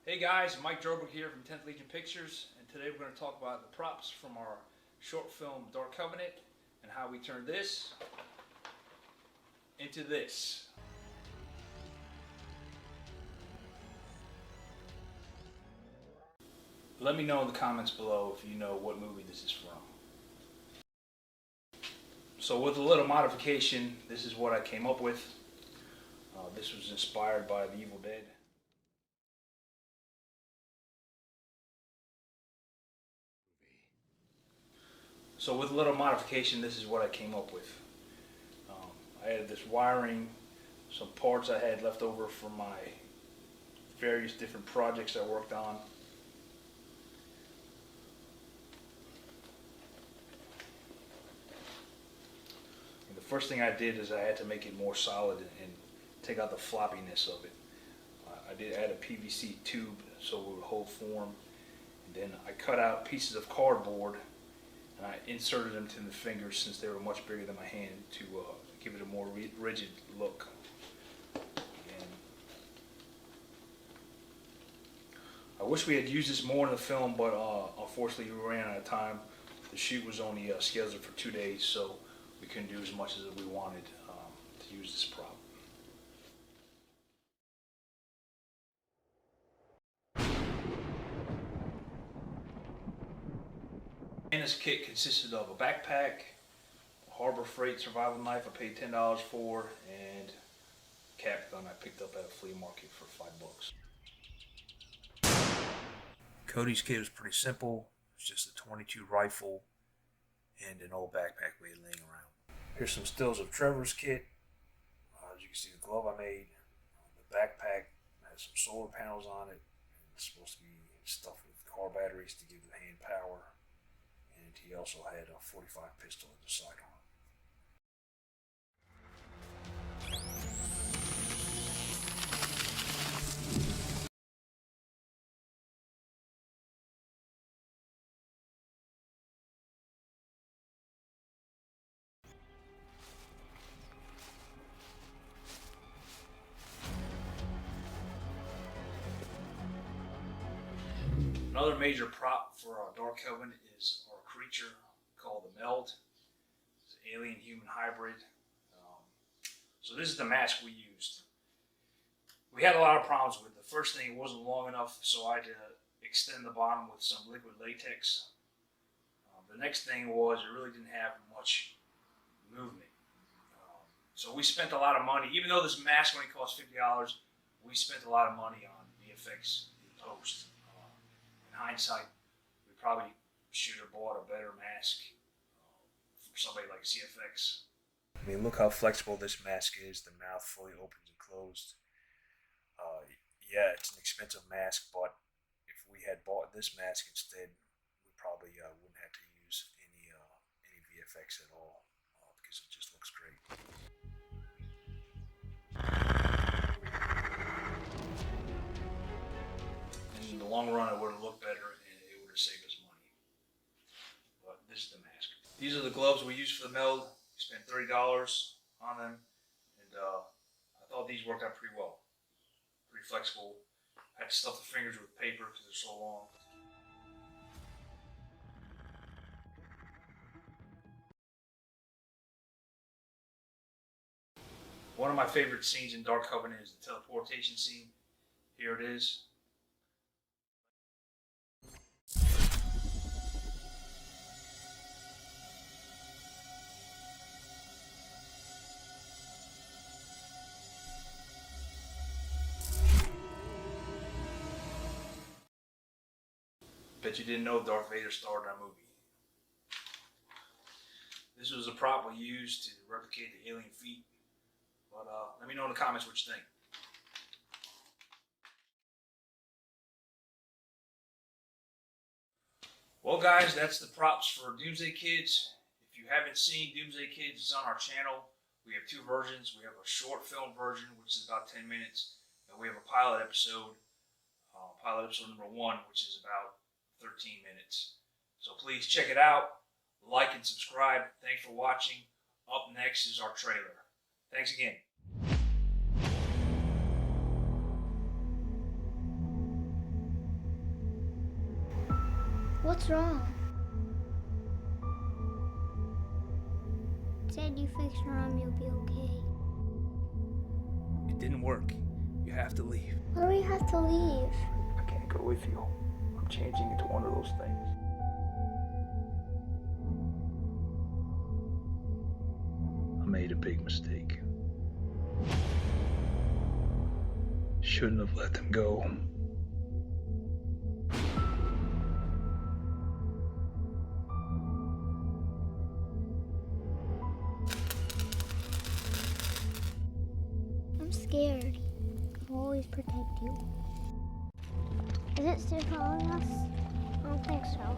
Hey guys, Mike Droberg here from 10th Legion Pictures, and today we're going to talk about the props from our short film Dark Covenant and how we turned this into this. Let me know in the comments below if you know what movie this is from. So with a little modification, this is what I came up with. This was inspired by The Evil Dead. So with a little modification, this is what I came up with. I added this wiring, some parts I had left over from my various different projects I worked on. And the first thing I did is I had to make it more solid and take out the floppiness of it. I did add a PVC tube so it would hold form. And then I cut out pieces of cardboard and I inserted them to the fingers since they were much bigger than my hand to give it a more rigid look. And I wish we had used this more in the film, but unfortunately we ran out of time. The shoot was only scheduled for 2 days, so we couldn't do as much as we wanted to use this prop. And this kit consisted of a backpack, a Harbor Freight survival knife I paid $10 for, and a cap gun I picked up at a flea market for $5. CODY's kit was pretty simple. It's just a .22 rifle and an old backpack we had laying around. Here's some stills of Trevor's kit. As you can see, the glove I made, the backpack has some solar panels on it. It's supposed to be stuffed with car batteries to give the hand power. And he also had a .45 pistol at the sidearm. Another major prop for our Dark Covenant is our creature called the Meld. It's an alien-human hybrid. So this is the mask we used. We had a lot of problems with it. The first thing, it wasn't long enough, so I had to extend the bottom with some liquid latex. The next thing was it really didn't have much movement. So we spent a lot of money. Even though this mask only cost $50, we spent a lot of money on VFX in post. In hindsight, we probably should have bought a better mask from somebody like CFX. I mean, look how flexible this mask is. The mouth fully opens and closed. Yeah, it's an expensive mask, but if we had bought this mask instead, we probably wouldn't have to use any VFX at all because it just looks great. In the long run, it would have looked better and it would have saved us money. But this is the mask. These are the gloves we used for the Meld. We spent $30 on them, and I thought these worked out pretty well. Pretty flexible. I had to stuff the fingers with paper because they're so long. One of my favorite scenes in Dark Covenant is the teleportation scene. Here it is. Bet you didn't know Darth Vader starred in our movie. This was a prop we used to replicate the alien feet. But let me know in the comments what you think. Well guys, that's the props for Doomsday Kids. If you haven't seen Doomsday Kids, it's on our channel. We have two versions. We have a short film version, which is about 10 minutes. And we have a pilot episode number 1, which is about 13 minutes. So please check it out, like and subscribe. Thanks for watching. Up next is our trailer. Thanks again. What's wrong? Said you fix your arm, you'll be okay. It didn't work. You have to leave. Why do we have to leave? I can't go with you. I'm changing into one of those things. I made a big mistake. Shouldn't have let them go. I'm scared. I'll always protect you. Is it still following us? I don't think so.